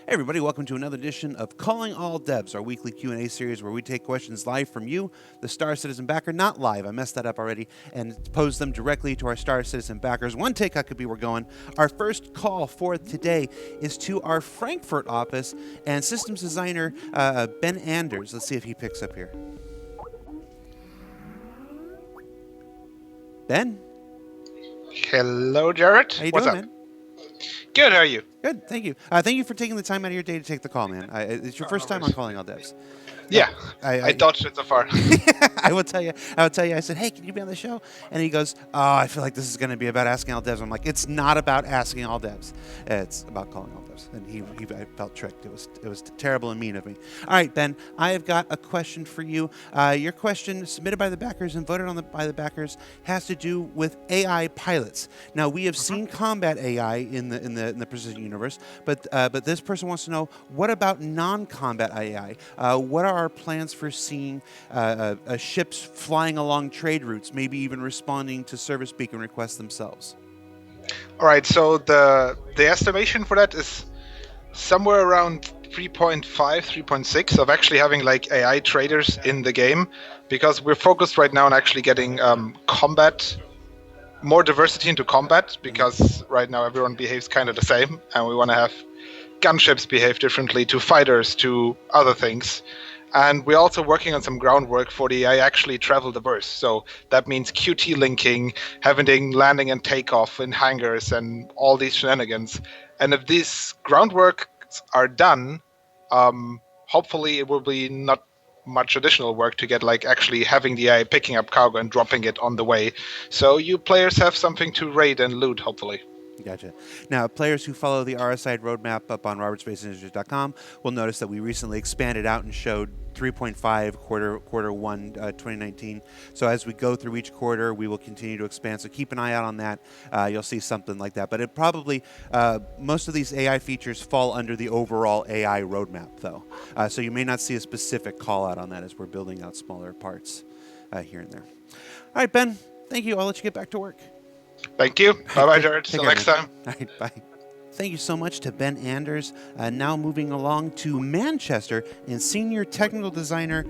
Hey everybody, welcome to another edition of Calling All Devs, our weekly Q&A series where we take questions live from you, the Star Citizen backer, not live, I messed that up already, and pose them directly to our Star Citizen backers. One take could be we're going. Our first call for today is to our Frankfurt office and systems designer Ben Anders. Let's see if he picks up here. Ben? Hello, Jared. How you What's doing, up? man? Good, how are you? Good, thank you. Thank you for taking the time out of your day to take the call, man. It's your first time on Calling All Devs. Yeah, I dodged it so far. I will tell you. I said, "Hey, can you be on the show?" And he goes, "Oh, I feel like this is going to be about asking all devs." I'm like, "It's not about asking all devs. It's about calling all devs." And I felt tricked. It was terrible and mean of me. All right, Ben, I have got a question for you. Your question, submitted by the backers and voted on by the backers, has to do with AI pilots. Now, we have seen combat AI in the Precision universe, but this person wants to know, what about non-combat AI? What are our plans for seeing ships flying along trade routes, maybe even responding to service beacon requests themselves? All right, so the estimation for that is somewhere around 3.5, 3.6 of actually having like AI traders in the game, because we're focused right now on actually getting more diversity into combat, because right now everyone behaves kind of the same, and we want to have gunships behave differently to fighters, to other things. And we're also working on some groundwork for the AI actually travel the verse. So that means QT linking, having landing and takeoff in hangars and all these shenanigans. And if these groundwork are done, hopefully it will be not much additional work to get like actually having the AI picking up cargo and dropping it on the way. So you players have something to raid and loot, hopefully. Gotcha. Now, players who follow the RSI Roadmap up on robertspaceindustrials.com will notice that we recently expanded out and showed 3.5 quarter one 2019. So as we go through each quarter, we will continue to expand. So keep an eye out on that. You'll see something like that. But it probably, most of these AI features fall under the overall AI roadmap, though. So you may not see a specific call out on that as we're building out smaller parts here and there. All right, Ben, thank you. I'll let you get back to work. Thank you. Bye-bye, Jared. Till next time. All right, bye. Thank you so much to Ben Anders. Now moving along to Manchester and senior technical designer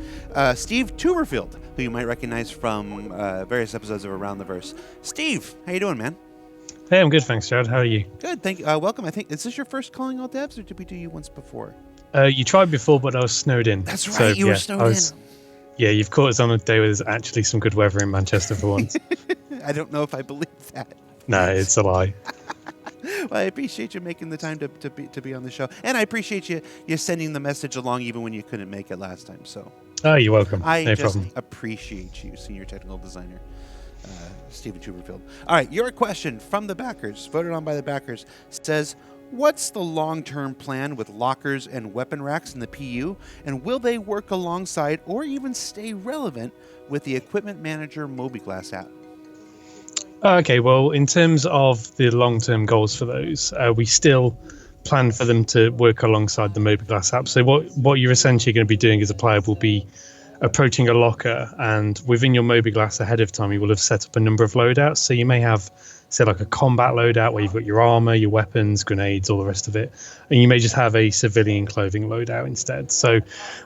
Steve Muirfield, who you might recognize from various episodes of Around the Verse. Steve, how you doing, man? Hey, I'm good, thanks, Jared. How are you? Good, thank you. Welcome. I think, is this your first Calling All Devs, or did we do you once before? You tried before, but I was snowed in. That's right, so, you were snowed in. Yeah, you've caught us on a day where there's actually some good weather in Manchester for once. I don't know if I believe that. No, it's a lie. Well, I appreciate you making the time to be on the show, and I appreciate you sending the message along even when you couldn't make it last time. So, oh, you're welcome. No problem. Appreciate you, senior technical designer Stephen Muirfield. All right, your question from the backers, voted on by the backers, says, what's the long-term plan with lockers and weapon racks in the PU, and will they work alongside or even stay relevant with the Equipment Manager Mobiglass app? Okay, well, in terms of the long-term goals for those, we still plan for them to work alongside the Mobiglass app. So what you're essentially going to be doing as a player will be approaching a locker, and within your Mobiglass ahead of time, you will have set up a number of loadouts. So you may have, say, like a combat loadout where you've got your armor, your weapons, grenades, all the rest of it. And you may just have a civilian clothing loadout instead. So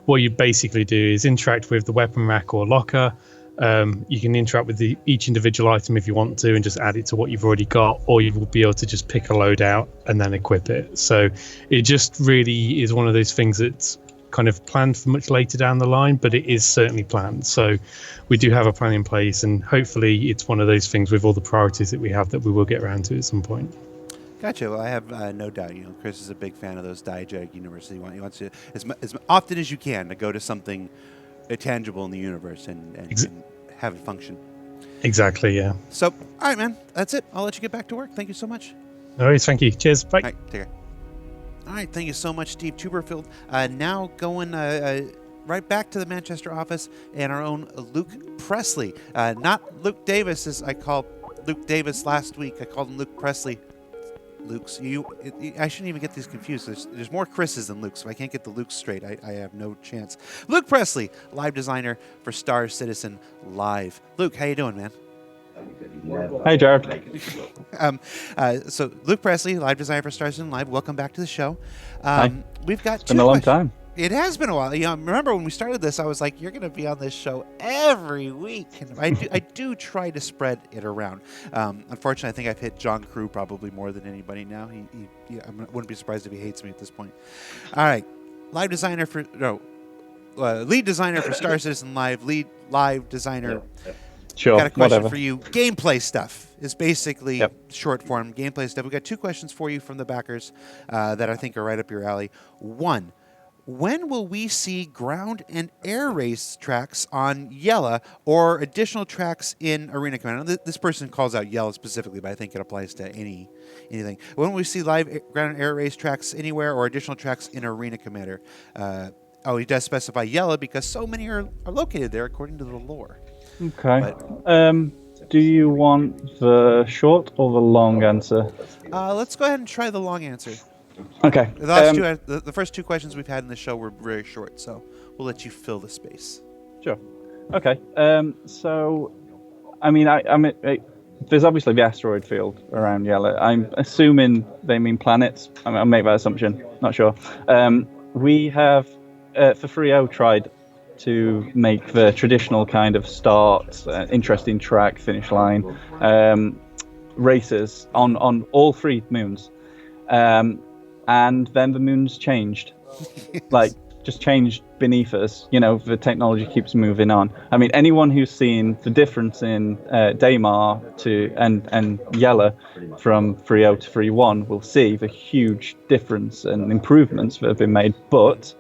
what you basically do is interact with the weapon rack or locker. You can interact with each individual item if you want to and just add it to what you've already got, or you will be able to just pick a loadout and then equip it. So it just really is one of those things that's kind of planned for much later down the line, but it is certainly planned. So we do have a plan in place, and hopefully it's one of those things with all the priorities that we have that we will get around to at some point. Gotcha. Well, I have no doubt. Chris is a big fan of those Diagetic University. He wants to, as often as you can, to go to something tangible in the universe and have it function. Exactly, yeah. So, all right, man. That's it. I'll let you get back to work. Thank you so much. No worries. Thank you. Cheers. Bye. All right, take care. All right, thank you so much, Steve Muirfield. Now going right back to the Manchester office and our own Luke Presley. Not Luke Davis, as I called Luke Davis last week. I called him Luke Presley. Luke's. I shouldn't even get these confused. There's more Chris's than Luke's. If I can't get the Luke straight, I have no chance. Luke Presley, live designer for Star Citizen Live. Luke, how you doing, man? Hey, Jared. So Luke Presley, live designer for Stars and Live. Welcome back to the show. Hi. We've got It's been a long time. It has been a while. Remember when we started this, I was like, "You're going to be on this show every week," and I do try to spread it around. Unfortunately, I think I've hit John Crowe probably more than anybody now. I wouldn't be surprised if he hates me at this point. All right, lead designer for Star Citizen Live, lead live designer. Sure. Got a question whatever. for you. Gameplay stuff is basically short form gameplay stuff. We got 2 questions for you from the backers that I think are right up your alley. 1, when will we see ground and air race tracks on Yella or additional tracks in Arena Commander? This person calls out Yella specifically, but I think it applies to anything. When will we see live ground and air race tracks anywhere or additional tracks in Arena Commander? He does specify Yella because so many are located there according to the lore. Okay. Do you want the short or the long answer? Let's go ahead and try the long answer. Okay. The first 2 questions we've had in the show were very short, so we'll let you fill the space. Sure. Okay. So, I mean, there's obviously the asteroid field around Yella. I'm assuming they mean planets. I'll make that assumption. Not sure. We have, for 3.0, tried to make the traditional kind of start, interesting track, finish line races on all 3 moons. And then the moons changed, just changed beneath us. The technology keeps moving on. I mean, anyone who's seen the difference in Daymar and Yella from 3.0 to 3.1 will see the huge difference and improvements that have been made. But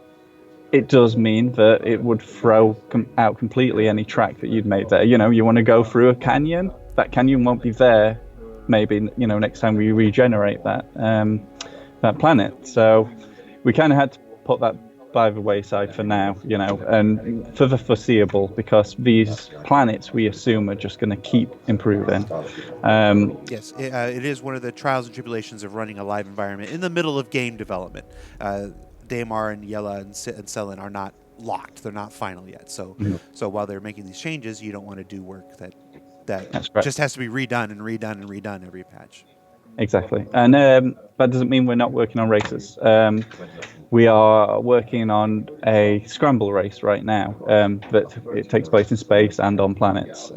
it does mean that it would throw out completely any track that you'd made there. You want to go through a canyon, that canyon won't be there maybe, next time we regenerate that planet. So we kind of had to put that by the wayside for now, and for the foreseeable, because these planets we assume are just going to keep improving. Yes, it is one of the trials and tribulations of running a live environment in the middle of game development. Daymar and Yella and Selen are not locked; they're not final yet. So while they're making these changes, you don't want to do work that just has to be redone and redone and redone every patch. Exactly, and that doesn't mean we're not working on races. We are working on a scramble race right now that it takes place in space and on planets.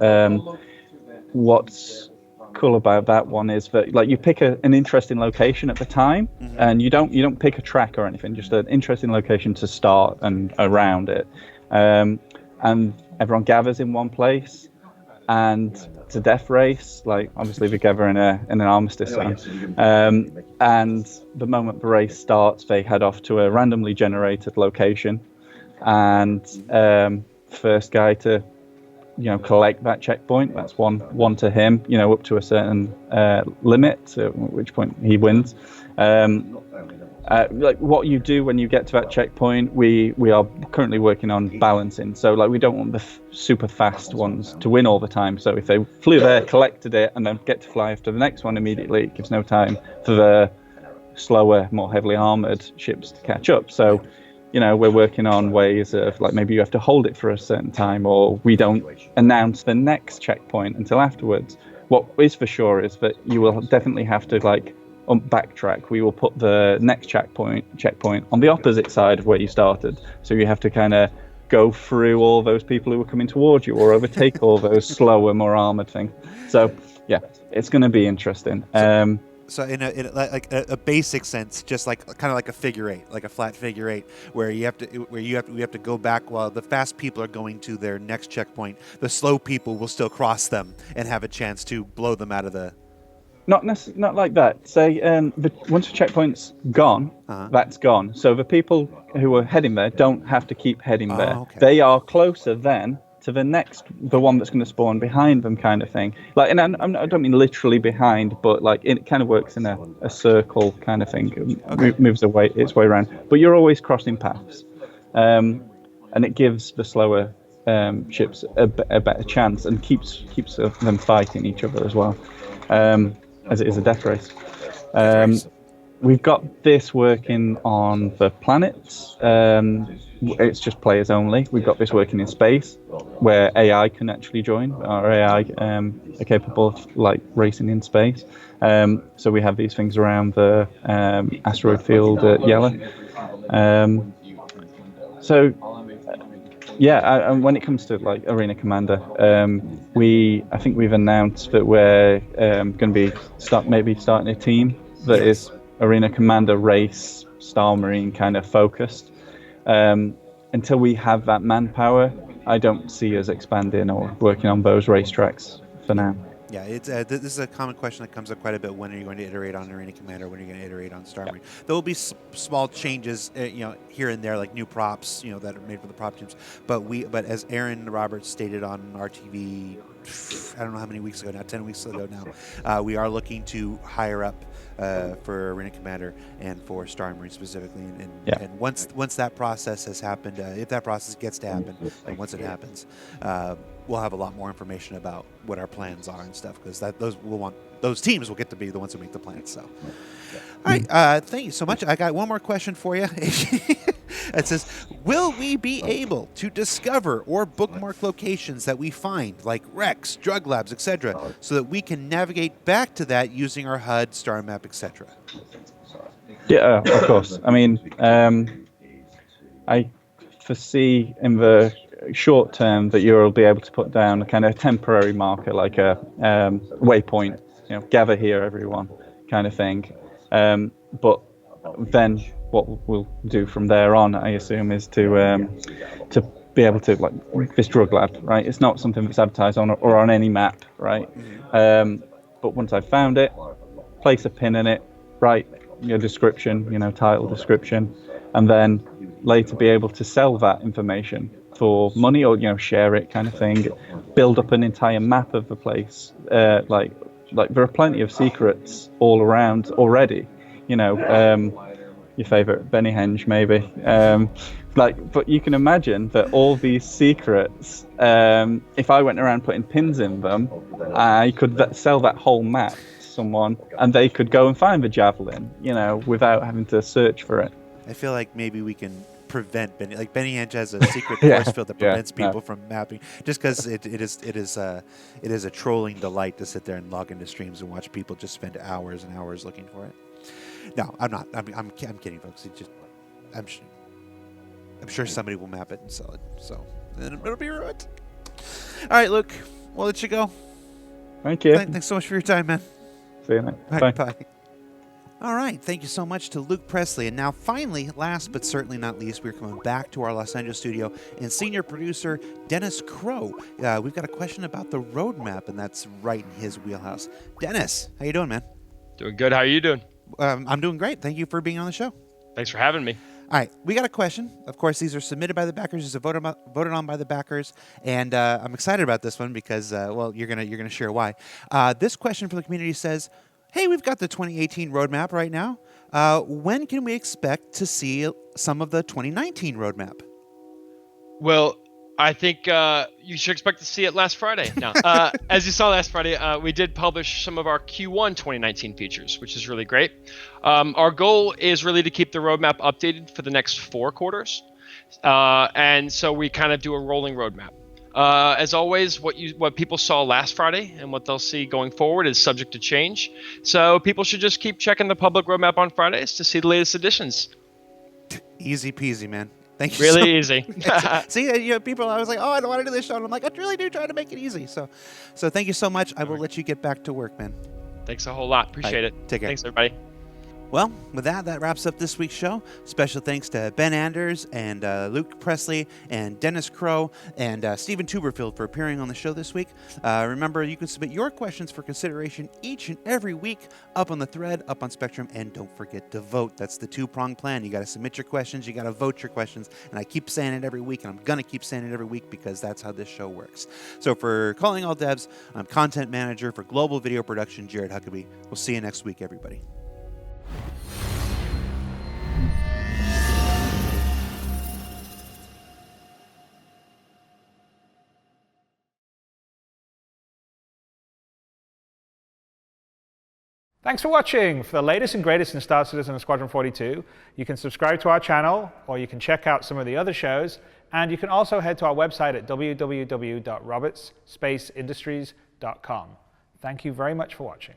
What's cool about that one is that you pick an interesting location at the time, and you don't pick a track or anything, just an interesting location to start and around it, and everyone gathers in one place. And it's a death race, obviously we gather in an armistice zone. And the moment the race starts, they head off to a randomly generated location. And first guy to, collect that checkpoint, that's one to him, up to a certain limit, at which point he wins. What you do when you get to that checkpoint, we are currently working on balancing. So we don't want the super fast ones to win all the time. So if they flew there, collected it, and then get to fly after the next one immediately, it gives no time for the slower, more heavily armored ships to catch up. So, we're working on ways of maybe you have to hold it for a certain time, or we don't announce the next checkpoint until afterwards. What is for sure is that you will definitely have to backtrack. We will put the next checkpoint on the opposite side of where you started, so you have to kind of go through all those people who are coming towards you, or overtake all those slower, more armored things. So yeah, it's going to be interesting. So in a basic sense, just kind of like a figure eight, like a flat figure eight, where we have to go back while the fast people are going to their next checkpoint. The slow people will still cross them and have a chance to blow them out of the. Not like that. Say, once the checkpoint's gone, that's gone. So the people who are heading there don't have to keep heading there. Okay. They are closer then to the one that's going to spawn behind them, kind of thing. And I don't mean literally behind, but it kind of works in a circle kind of thing. Okay. Moves its way around. But you're always crossing paths, and it gives the slower ships a better chance, and keeps them fighting each other as well. As it is a death race. we've got this working on the planets. It's just players only. We've got this working in space, where AI can actually join. Our AI are capable of like racing in space. So we have these things around the asteroid field at Yella. And when it comes to like Arena Commander, I think we've announced that we're going to be starting a team that is Arena Commander race Star Marine kind of focused. Until we have that manpower, I don't see us expanding or working on those racetracks for now. Yeah, it's this is a common question that comes up quite a bit. When are you going to iterate on Arena Commander? When are you going to iterate on Star Marine? There will be small changes, here and there, like new props, that are made for the prop teams. But as Aaron Roberts stated on RTV, I don't know how many weeks ago now, 10 weeks ago now, we are looking to hire up for Arena Commander and for Star Marine specifically. And once that process has happened, if that process gets to happen, and once it happens, we'll have a lot more information about what our plans are and stuff, because those teams will get to be the ones who make the plans. So, all right, thank you so much. I got one more question for you. It says, will we be able to discover or bookmark locations that we find, like wrecks, drug labs, etc., so that we can navigate back to that using our HUD, star map, etc.? Yeah, of course. I mean, I foresee in the short term that you'll be able to put down a kind of temporary marker, like a waypoint, gather here, everyone, kind of thing. But then what we'll do from there on, I assume, is to be able to, like, this drug lab, right? It's not something that's advertised on or on any map, right? But once I've found it, place a pin in it, write your description, title, description, and then later be able to sell that information for money, or share it, kind of thing. Build up an entire map of the place. Like there are plenty of secrets all around already. Your favorite Benny Henge, maybe. But you can imagine that all these secrets, if I went around putting pins in them, I could sell that whole map to someone, and they could go and find the javelin, without having to search for it. I feel like maybe we can prevent Benny Henge has a secret force field that prevents people from mapping, just because it is a trolling delight to sit there and log into streams and watch people just spend hours and hours looking for it. No, I'm not. I'm kidding, folks. I'm sure somebody will map it and sell it, so then it'll be ruined. All right, Luke, we'll let you go. Thank you. Thanks so much for your time, man. See you next. Bye. All right, thank you so much to Luke Presley. And now finally, last but certainly not least, we're coming back to our Los Angeles studio and senior producer Dennis Crowe. We've got a question about the roadmap, and that's right in his wheelhouse. Dennis, how you doing, man? Doing good. How are you doing? I'm doing great. Thank you for being on the show. Thanks for having me. All right, we got a question. Of course, these are submitted by the backers. These are voted on by the backers, and I'm excited about this one because, you're gonna share why. This question from the community says, "Hey, we've got the 2018 roadmap right now. When can we expect to see some of the 2019 roadmap?" Well, I think you should expect to see it last Friday. Now, as you saw last Friday, we did publish some of our Q1 2019 features, which is really great. Our goal is really to keep the roadmap updated for the next 4 quarters. And so we kind of do a rolling roadmap. As always, what people saw last Friday and what they'll see going forward is subject to change. So people should just keep checking the public roadmap on Fridays to see the latest additions. Easy peasy, man. Thank you. Really easy. See, people, I was like, I don't want to do this show. And I'm like, I really do try to make it easy. So thank you so much. I will let you get back to work, man. Thanks a whole lot. Appreciate it. Take care. Thanks, everybody. Well, with that wraps up this week's show. Special thanks to Ben Anders and Luke Presley and Dennis Crowe and Stephen Tuberfield for appearing on the show this week. Remember, you can submit your questions for consideration each and every week up on the thread, up on Spectrum, and don't forget to vote. That's the 2-pronged plan. You got to submit your questions, you got to vote your questions, and I keep saying it every week, and I'm going to keep saying it every week because that's how this show works. So for Calling All Devs, I'm Content Manager for Global Video Production, Jared Huckabee. We'll see you next week, everybody. Thanks for watching. For the latest and greatest in Star Citizen and Squadron 42, you can subscribe to our channel, or you can check out some of the other shows, and you can also head to our website at www.robertsspaceindustries.com. Thank you very much for watching.